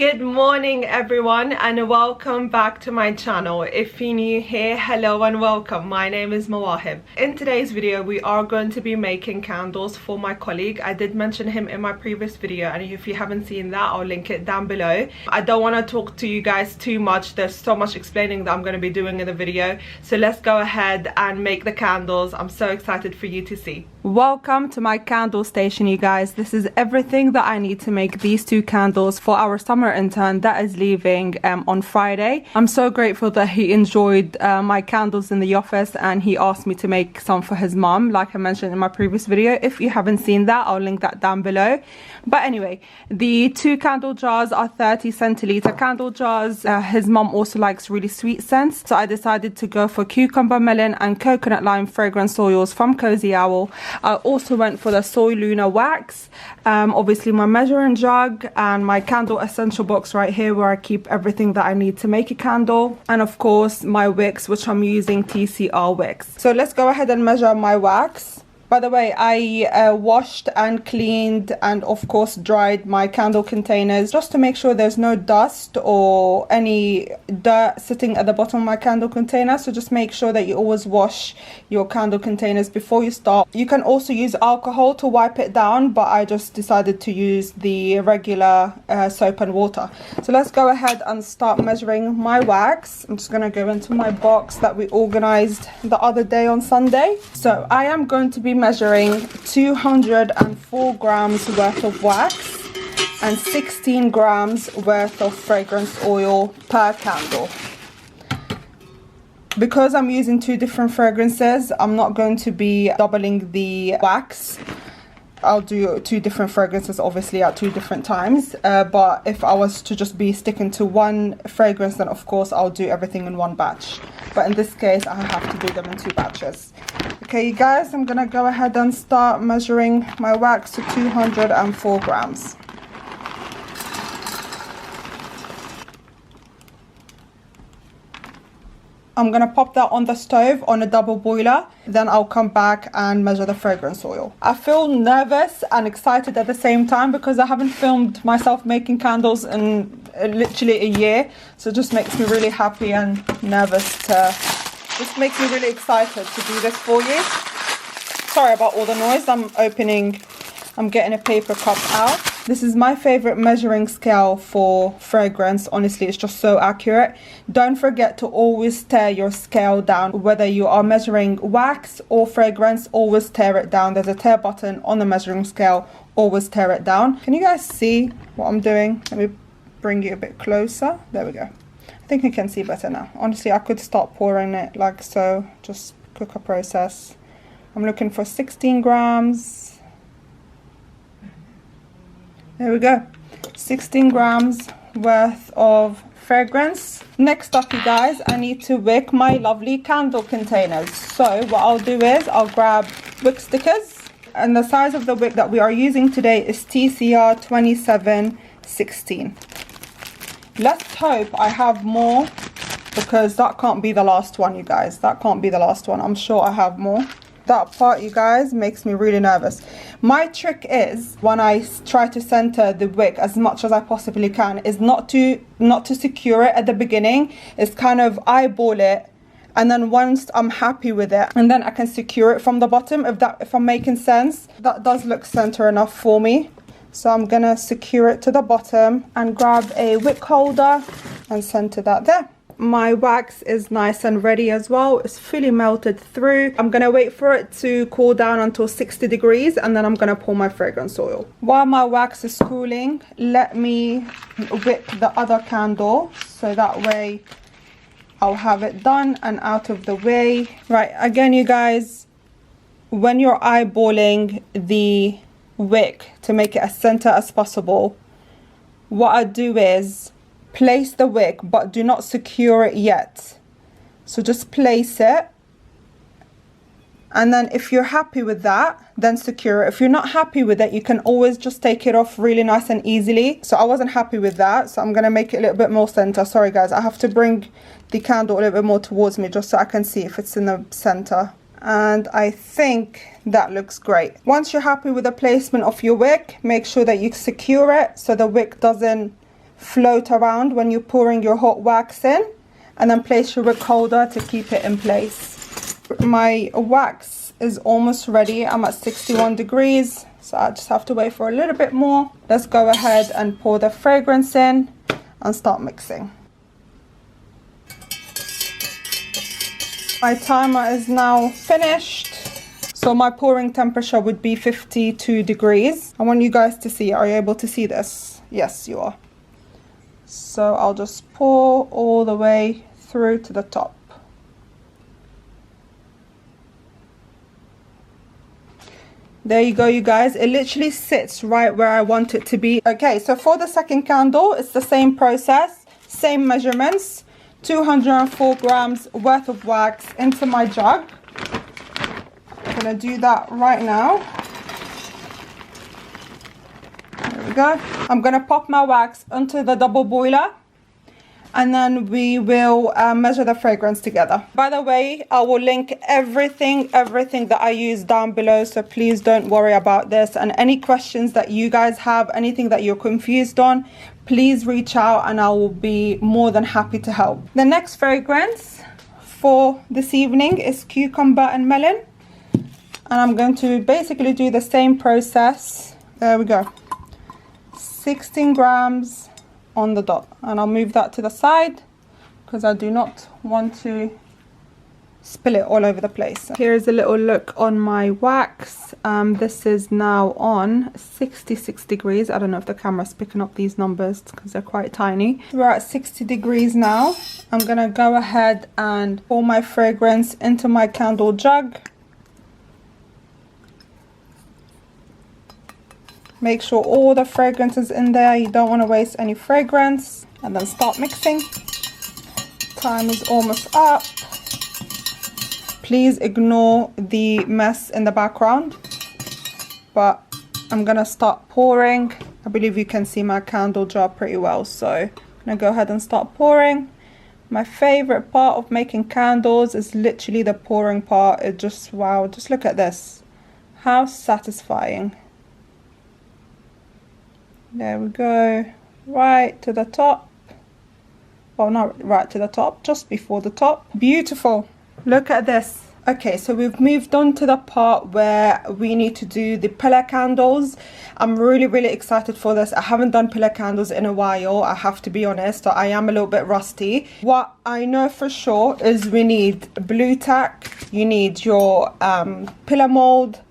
Good morning everyone and welcome back to my channel. If you're new here, hello and welcome. My name is Mawaheb. In today's video we are going to be making candles for my colleague. I did mention him in my previous video, and if you haven't seen that I'll link it down below. I don't want to talk to you guys too much. There's so much explaining that I'm going to be doing in the video, so let's go ahead and make the candles. I'm so excited for you to see. Welcome to my candle station, you guys. This is everything that I need to make these two candles for our summer intern that is leaving on Friday. I'm so grateful that he enjoyed my candles in the office and he asked me to make some for his mom, like I mentioned in my previous video. If you haven't seen that, I'll link that down below. But anyway, the two candle jars are 30 centiliter candle jars. His mom also likes really sweet scents, so I decided to go for cucumber, melon and coconut lime fragrance oils from Cosy Owl. I also went for the soy Luna wax, obviously my measuring jug and my candle essential box right here where I keep everything that I need to make a candle, and of course my wicks, which I'm using TCR wicks. So let's go ahead and measure my wax. By the way, I washed and cleaned and of course dried my candle containers just to make sure there's no dust or any dirt sitting at the bottom of my candle container. So just make sure that you always wash your candle containers before you start. You can also use alcohol to wipe it down, but I just decided to use the regular soap and water. So let's go ahead and start measuring my wax. I'm just going to go into my box that we organized the other day on Sunday. So I am going to be measuring 204 grams worth of wax and 16 grams worth of fragrance oil per candle. Because I'm using two different fragrances, I'm not going to be doubling the wax. I'll do two different fragrances obviously at two different times, but if I was to just be sticking to one fragrance, then of course I'll do everything in one batch, but in this case I have to do them in two batches. Okay you guys, I'm gonna go ahead and start measuring my wax to 204 grams. I'm gonna pop that on the stove on a double boiler, then I'll come back and measure the fragrance oil. I feel nervous and excited at the same time because I haven't filmed myself making candles in literally a year, so it just makes me really happy and nervous to, just makes me really excited to do this for you. Sorry about all the noise. I'm getting a paper cup out. This is my favorite measuring scale for fragrance. Honestly, it's just so accurate. Don't forget to always stir your scale down. Whether you are measuring wax or fragrance, always tear it down. There's a tear button on the measuring scale. Always tear it down. Can you guys see what I'm doing? Let me bring you a bit closer. There we go. I think you can see better now. Honestly, I could start pouring it like so. Just quicker process. I'm looking for 16 grams. There we go, 16 grams worth of fragrance. Next up you guys, I need to wick my lovely candle containers. So what I'll do is I'll grab wick stickers, and the size of the wick that we are using today is TCR 2716. Let's hope I have more, because that can't be the last one you guys. That can't be the last one. I'm sure I have more. That part you guys makes me really nervous. My trick is, when I try to center the wick as much as I possibly can, is not to secure it at the beginning. It's kind of eyeball it, and then once I'm happy with it, and then I can secure it from the bottom, if I'm making sense. That does look center enough for me. So I'm gonna secure it to the bottom and grab a wick holder and center that there. My wax is nice and ready as well. It's fully melted through. I'm gonna wait for it to cool down until 60 degrees and then I'm gonna pour my fragrance oil. While my wax is cooling, let me wick the other candle, so that way I'll have it done and out of the way. Right, again you guys, when you're eyeballing the wick to make it as center as possible, what I do is place the wick, but do not secure it yet. So just place it, and then if you're happy with that, then secure it. If you're not happy with it, you can always just take it off really nice and easily. So I wasn't happy with that, so I'm gonna make it a little bit more center. Sorry guys, I have to bring the candle a little bit more towards me just so I can see if it's in the center. And I think that looks great. Once you're happy with the placement of your wick, make sure that you secure it so the wick doesn't float around when you're pouring your hot wax in, and then place your wick holder to keep it in place. My wax is almost ready. I'm at 61 degrees, so I just have to wait for a little bit more. Let's go ahead and pour the fragrance in and start mixing. My timer is now finished. So my pouring temperature would be 52 degrees. I want you guys to see. Are you able to see this? Yes, you are. So I'll just pour all the way through to the top. There you go, you guys. It literally sits right where I want it to be. Okay, so for the second candle, it's the same process, same measurements. 204 grams worth of wax into my jug. I'm gonna do that right now. There we go. I'm gonna pop my wax onto the double boiler, and then we will measure the fragrance together. By the way, I will link everything that I use down below, so please don't worry about this. And any questions that you guys have, anything that you're confused on, please reach out and I will be more than happy to help. The next fragrance for this evening is cucumber and melon. And I'm going to basically do the same process. There we go. 16 grams on the dot. And I'll move that to the side because I do not want to spill it all over the place. Here's a little look on my wax. This is now on 66 degrees. I don't know if the camera's picking up these numbers because they're quite tiny. We're at 60 degrees now. I'm gonna go ahead and pour my fragrance into my candle jug. Make sure all the fragrance is in there. You don't want to waste any fragrance. And then start mixing. Time is almost up. Please ignore the mess in the background. But I'm going to start pouring. I believe you can see my candle jar pretty well. So I'm going to go ahead and start pouring. My favorite part of making candles is literally the pouring part. It just, wow, just look at this. How satisfying. There we go, right to the top. Well, not right to the top, just before the top. Beautiful. Look at this. Okay, so we've moved on to the part where we need to do the pillar candles. I'm really excited for this. I haven't done pillar candles in a while, I have to be honest, so I am a little bit rusty. What I know for sure is we need blue tack, you need your pillar mold,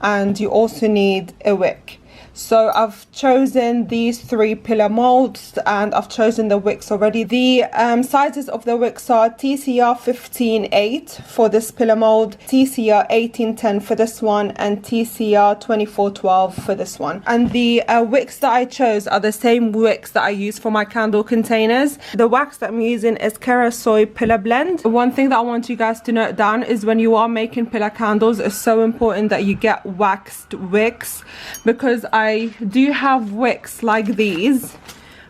and you also need a wick. So I've chosen these 3 pillar molds and I've chosen the wicks already. The sizes of the wicks are TCR 15.8 for this pillar mold, TCR 18.10 for this one, and TCR 24.12 for this one. And the wicks that I chose are the same wicks that I use for my candle containers. The wax that I'm using is Kerosoi Pillar Blend. One thing that I want you guys to note down is when you are making pillar candles, it's so important that you get waxed wicks, because I do have wicks like these,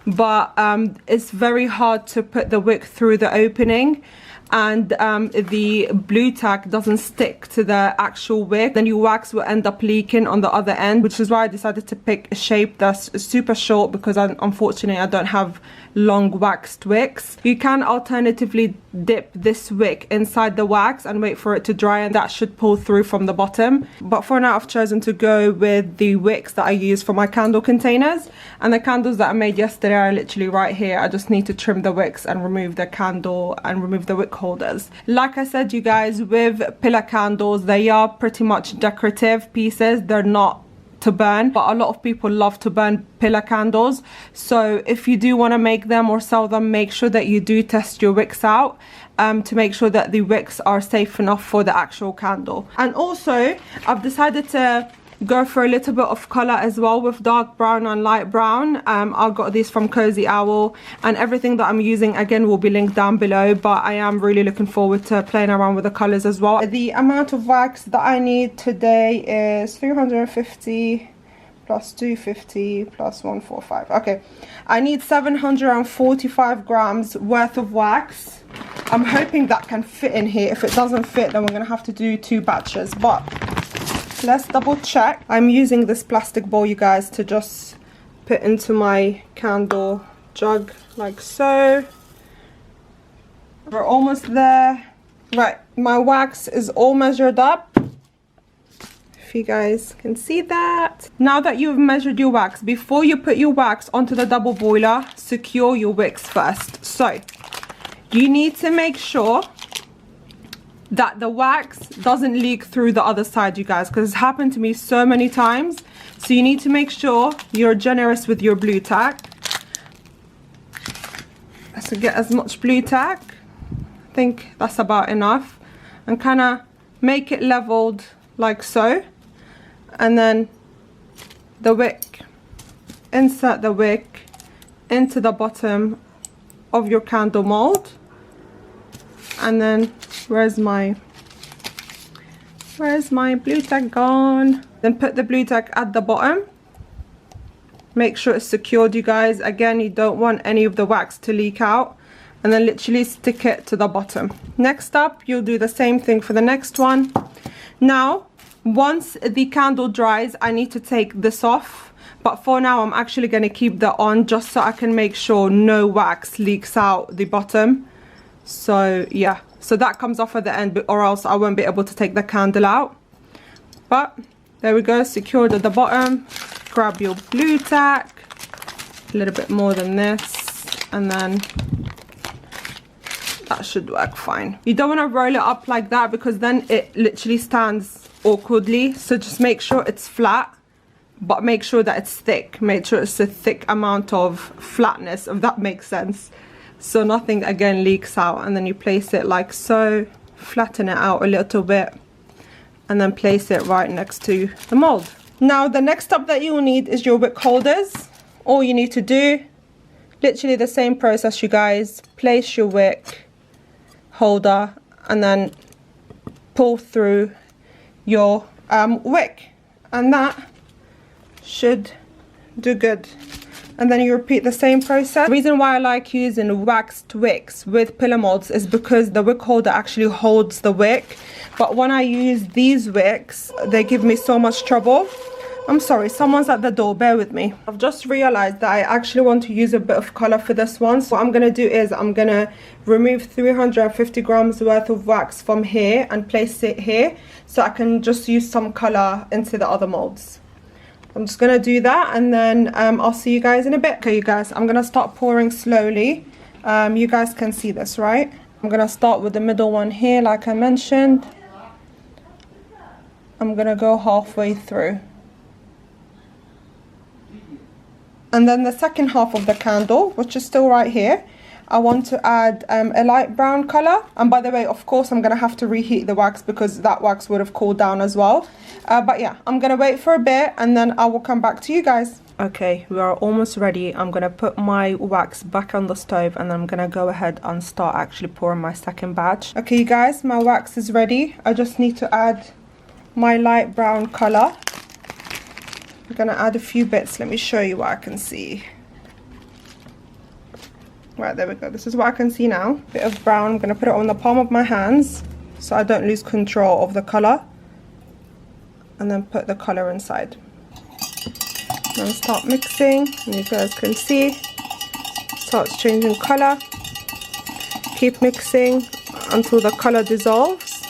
but it's very hard to put the wick through the opening, and the blue tack doesn't stick to the actual wick. Then your wax will end up leaking on the other end, which is why I decided to pick a shape that's super short, because unfortunately I don't have long waxed wicks. You can alternatively dip this wick inside the wax and wait for it to dry, and that should pull through from the bottom. But for now I've chosen to go with the wicks that I use for my candle containers, and the candles that I made yesterday are literally right here. I just need to trim the wicks and remove the candle and remove the wick holders. Like I said, you guys, with pillar candles, they are pretty much decorative pieces. They're not to burn, but a lot of people love to burn pillar candles. So if you do want to make them or sell them, make sure that you do test your wicks out to make sure that the wicks are safe enough for the actual candle. And also I've decided to go for a little bit of color as well with dark brown and light brown. I got these from Cosy Owl, and everything that I'm using again will be linked down below, but I am really looking forward to playing around with the colors as well. The amount of wax that I need today is 350 plus 250 plus 145. Okay, I need 745 grams worth of wax. I'm hoping that can fit in here. If it doesn't fit, then we're gonna have to do 2 batches, but let's double check. I'm using this plastic bowl, you guys, to just put into my candle jug like so. We're almost there. Right, my wax is all measured up. If you guys can see that. Now that you've measured your wax, before you put your wax onto the double boiler, secure your wicks first. So you need to make sure that the wax doesn't leak through the other side, you guys, because it's happened to me so many times. So you need to make sure you're generous with your blue tack. So get as much blue tack, I think that's about enough, and kind of make it leveled like so. And then the wick, insert the wick into the bottom of your candle mold. And then where's my blue tack gone? Then put the blue tack at the bottom. Make sure it's secured, you guys. Again, you don't want any of the wax to leak out. And then literally stick it to the bottom. Next up, you'll do the same thing for the next one. Now, once the candle dries, I need to take this off. But for now, I'm actually going to keep that on just so I can make sure no wax leaks out the bottom. So yeah, so that comes off at the end, or else I won't be able to take the candle out. But there we go, secured at the bottom. Grab your blue tack, a little bit more than this, and then that should work fine. You don't want to roll it up like that because then it literally stands awkwardly. So just make sure it's flat, but make sure that it's thick. Make sure it's a thick amount of flatness, if that makes sense. So nothing again leaks out. And then you place it like so, flatten it out a little bit, and then place it right next to the mold. Now the next step that you will need is your wick holders. All you need to do, literally the same process, you guys. Place your wick holder and then pull through your wick, and that should do good. And then you repeat the same process. The reason why I like using waxed wicks with pillow molds is because the wick holder actually holds the wick. But when I use these wicks, they give me so much trouble. I'm sorry, someone's at the door, bear with me. I've just realized that I actually want to use a bit of color for this one. So what I'm gonna do is I'm gonna remove 350 grams worth of wax from here and place it here, so I can just use some color into the other molds. I'm just gonna do that, and then I'll see you guys in a bit. Okay, you guys, I'm gonna start pouring slowly. You guys can see this, right? I'm gonna start with the middle one here, like I mentioned. I'm gonna go halfway through. And then the second half of the candle, which is still right here, I want to add a light brown color. And by the way, of course, I'm gonna have to reheat the wax because that wax would have cooled down as well. But yeah, I'm gonna wait for a bit and then I will come back to you guys. Okay, we are almost ready. I'm gonna put my wax back on the stove and then I'm gonna go ahead and start actually pouring my second batch. Okay, you guys, my wax is ready. I just need to add my light brown color. I'm gonna add a few bits. Let me show you what I can see. Right, there we go. This is what I can see now. Bit of brown. I'm gonna put it on the palm of my hands so I don't lose control of the color. And then put the color inside. And start mixing. And you guys can see, starts changing color. Keep mixing until the color dissolves.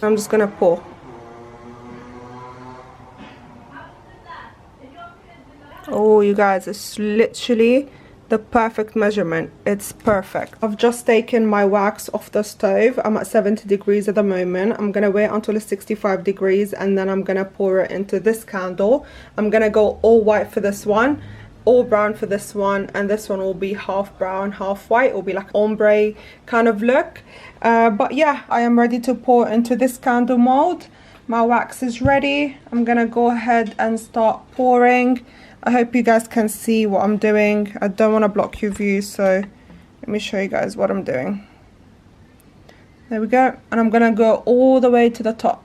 I'm just gonna pour. Oh, you guys, it's literally the perfect measurement. It's perfect. I've just taken my wax off the stove. I'm at 70 degrees at the moment. I'm gonna wait until it's 65 degrees and then I'm gonna pour it into this candle. I'm gonna go all white for this one, all brown for this one, and this one will be half brown, half white. It will be like ombre kind of look. But yeah, I am ready to pour into this candle mold. My wax is ready. I'm gonna go ahead and start pouring. I hope you guys can see what I'm doing. I don't want to block your view, so let me show you guys what I'm doing. There we go. And I'm gonna go all the way to the top.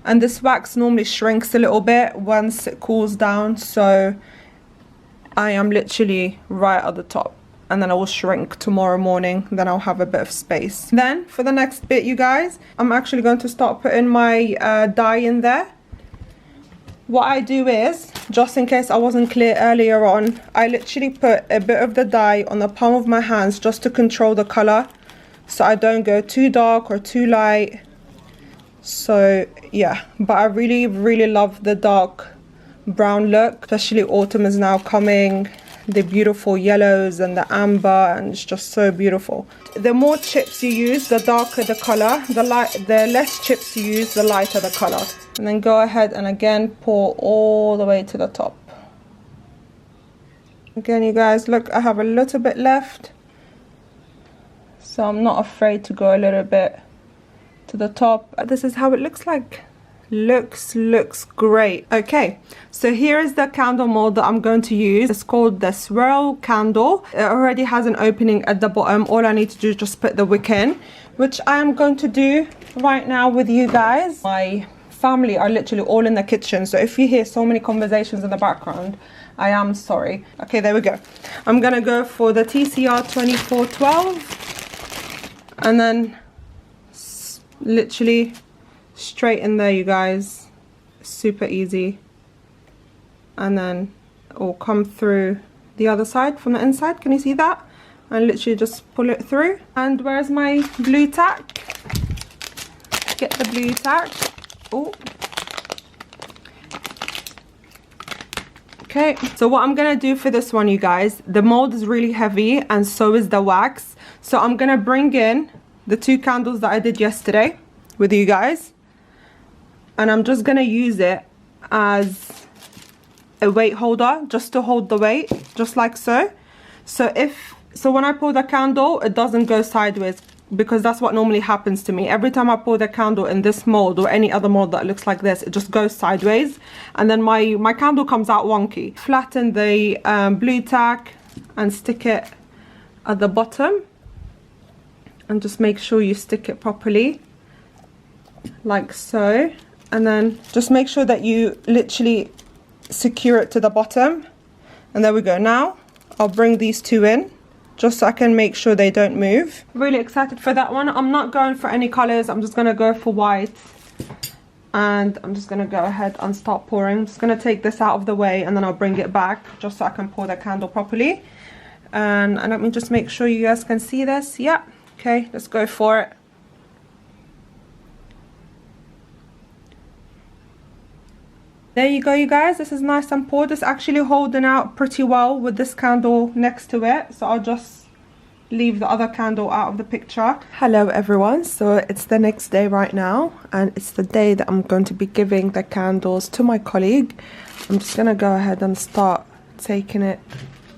And this wax normally shrinks a little bit once it cools down, so I am literally right at the top. And then I will shrink tomorrow morning, then I'll have a bit of space. Then for the next bit, you guys, I'm actually going to start putting my dye in there. what I do is, just in case I wasn't clear earlier on, I literally put a bit of the dye on the palm of my hands just to control the color, so I don't go too dark or too light. So yeah, but I really love the dark brown look, especially autumn is now coming. The beautiful yellows and the amber, and it's just so beautiful. The more chips you use, the darker the color. The less chips you use, the lighter the color. And then go ahead and again pour all the way to the top. Again, you guys, look, I have a little bit left, so I'm not afraid to go a little bit to the top. This is how it looks like. Looks great. Okay, so here is the candle mold that I'm going to use. It's called the swirl candle. It already has an opening at the bottom. All I need to do is just put the wick in, which I am going to do right now with you guys. My family are literally all in the kitchen, so if you hear so many conversations in the background, I am sorry. Okay, there we go. I'm gonna go for the TCR 2412, and then literally straight in there, you guys. Super easy. And then it will come through the other side from the inside. Can you see that? And literally just pull it through. And where's my blue tack? Get the blue tack. Oh. Okay, so what I'm gonna do for this one, you guys, the mold is really heavy and so is the wax. So I'm gonna bring in the 2 candles that I did yesterday with you guys, and I'm just gonna use it as a weight holder, just to hold the weight, just like so. So when I pour the candle, it doesn't go sideways, because that's what normally happens to me. Every time I pour the candle in this mold or any other mold that looks like this, it just goes sideways, and then my candle comes out wonky. Flatten the blue tack and stick it at the bottom, and just make sure you stick it properly, like so. And then just make sure that you literally secure it to the bottom, and there we go. Now I'll bring these 2 in, just so I can make sure they don't move. Really excited for that one. I'm not going for any colors, I'm just gonna go for white, and I'm just gonna go ahead and start pouring. I'm just gonna take this out of the way, and then I'll bring it back just so I can pour the candle properly. And let me just make sure you guys can see this. Yeah, okay, let's go for it. There you go, you guys. This is nice and poured. It's actually holding out pretty well with this candle next to it, so I'll just leave the other candle out of the picture. Hello everyone, so it's the next day right now, and it's the day that I'm going to be giving the candles to my colleague. I'm just gonna go ahead and start taking it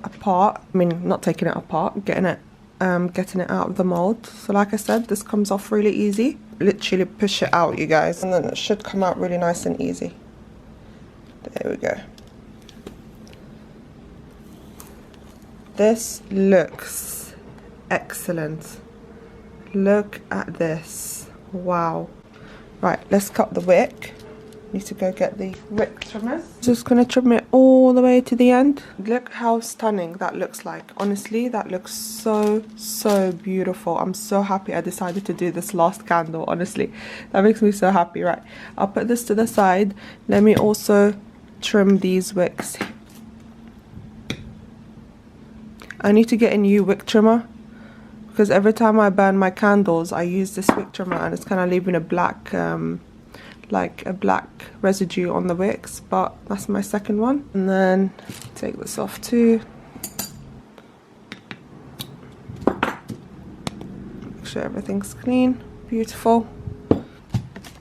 apart. I mean, not taking it apart, getting it out of the mold. So like I said, this comes off really easy. Literally push it out, you guys, and then it should come out really nice and easy. There we go. This looks excellent. Look at this. Wow. Right, let's cut the wick. Need to go get the wick trimmers. Just gonna trim it all the way to the end. Look how stunning that looks like. Honestly, that looks so beautiful. I'm so happy I decided to do this last candle. Honestly, that makes me so happy. Right, I'll put this to the side. Let me also trim these wicks. I need to get a new wick trimmer, because every time I burn my candles I use this wick trimmer, and it's kind of leaving a black like a black residue on the wicks. But that's my second one. And then take this off too. Make sure everything's clean. Beautiful.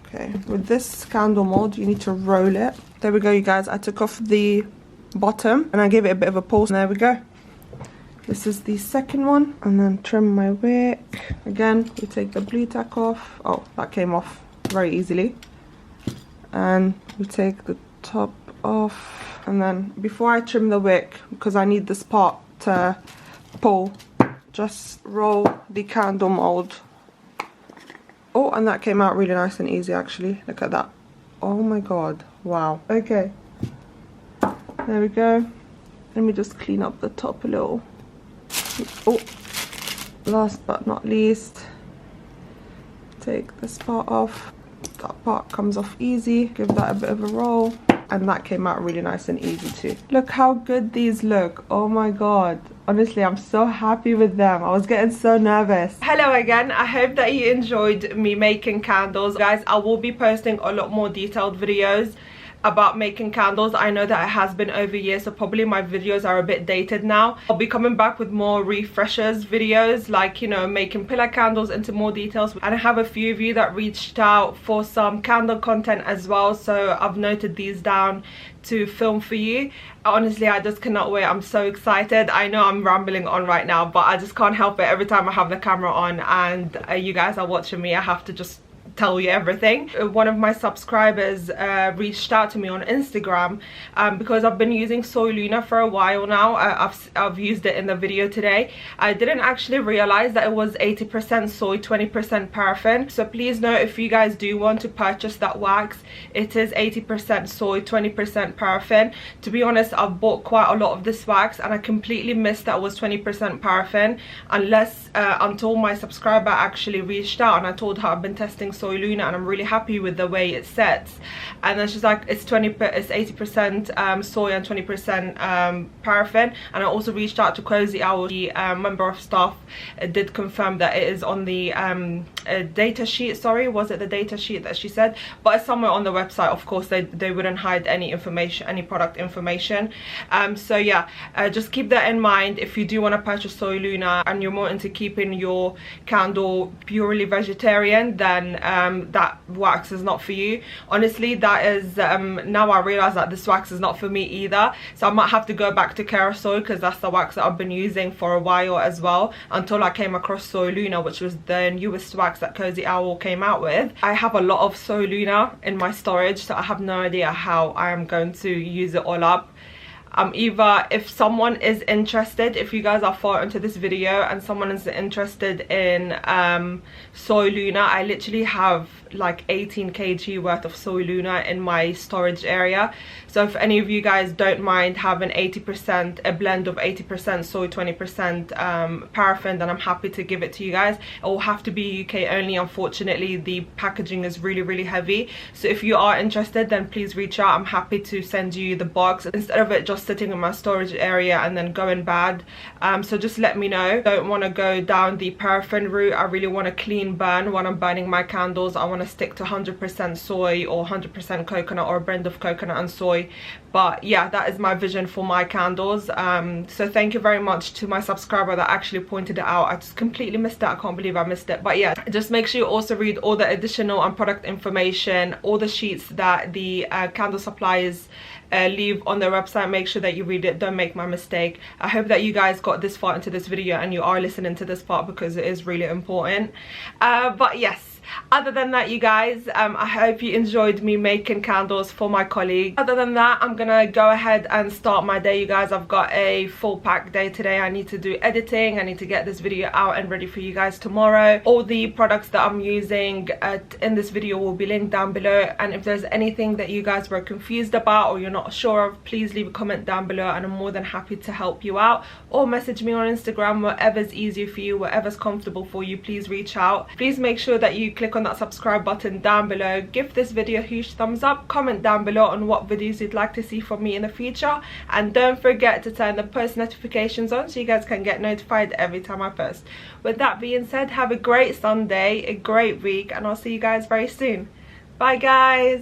Okay, with this candle mold you need to roll it. There we go, you guys. I took off the bottom and I gave it a bit of a pull. There we go. This is the second one. And then trim my wick. Again, we take the blue tack off. Oh, that came off very easily. And we take the top off. And then before I trim the wick, because I need this part to pull, just roll the candle mold. Oh, and that came out really nice and easy actually. Look at that. Oh my god. Wow. Okay. There we go. Let me just clean up the top a little. Oh, last but not least, take this part off. That part comes off easy. Give that a bit of a roll. and that came out really nice and easy too. Look how good these look. Oh my god, honestly, I'm so happy with them. I was getting so nervous. Hello again. I hope that you enjoyed me making candles. Guys, I will be posting a lot more detailed videos about making candles. I know that it has been over years, so probably my videos are a bit dated now. I'll be coming back with more refreshers videos, like, you know, making pillar candles into more details. And I have a few of you that reached out for some candle content as well, so I've noted these down to film for you. Honestly, I just cannot wait. I'm so excited. I know I'm rambling on right now, but I just can't help it. Every time I have the camera on and you guys are watching me, I have to just tell you everything. One of my subscribers reached out to me on Instagram because I've been using Soy Luna for a while now. I've used it in the video today. I didn't actually realize that it was 80% soy, 20% paraffin. So please know, if you guys do want to purchase that wax, it is 80% soy, 20% paraffin. To be honest, I've bought quite a lot of this wax and I completely missed that it was 20% paraffin, until my subscriber actually reached out and I told her I've been testing Soy Luna and I'm really happy with the way it sets. And then she's like, it's 80% soy and 20% paraffin. And I also reached out to Cosy Owl. The member of staff did confirm that it is on the data sheet. Sorry, was it the data sheet that she said? But it's somewhere on the website. Of course, they wouldn't hide any information, any product information. So yeah, just keep that in mind. If you do want to purchase Soy Luna and you're more into keeping your candle purely vegetarian, then that wax is not for you. Honestly, that is now I realize that this wax is not for me either, so I might have to go back to Soy, because that's the wax that I've been using for a while as well, until I came across Soy Luna, which was the newest wax that Cosy Owl came out with. I have a lot of Soy Luna in my storage, so I have no idea how I am going to use it all up. Either, if someone is interested, if you guys are far into this video and someone is interested in Soy Luna, I literally have like 18 kg worth of Soy Luna in my storage area. So if any of you guys don't mind having a blend of 80% soy, 20% paraffin, then I'm happy to give it to you guys. It will have to be UK only. Unfortunately, the packaging is really heavy, so if you are interested, then please reach out. I'm happy to send you the box instead of it just sitting in my storage area and then going bad. So just let me know. Don't want to go down the paraffin route. I really want a clean burn when I'm burning my candles. I want to stick to 100% soy or 100% coconut, or a blend of coconut and soy. But yeah, that is my vision for my candles. So thank you very much to my subscriber that actually pointed it out. I just completely missed it. I can't believe I missed it. But yeah, just make sure you also read all the additional and product information, all the sheets that the candle suppliers leave on their website. Make sure that you read it. Don't make my mistake. I hope that you guys got this far into this video and you are listening to this part, because it is really important. But yes, other than that, you guys, I hope you enjoyed me making candles for my colleague. Other than that, I'm gonna go ahead and start my day, you guys. I've got a full pack day today. I need to do editing. I need to get this video out and ready for you guys tomorrow. All the products that I'm using in this video will be linked down below, and if there's anything that you guys were confused about or you're not sure of, please leave a comment down below and I'm more than happy to help you out, or message me on Instagram. Whatever's easier for you, whatever's comfortable for you, please reach out. Please make sure that you click on that subscribe button down below. Give this video a huge thumbs up. Comment down below on what videos you'd like to see from me in the future, and don't forget to turn the post notifications on so you guys can get notified every time I post. With that being said, have a great Sunday, a great week, and I'll see you guys very soon. Bye guys.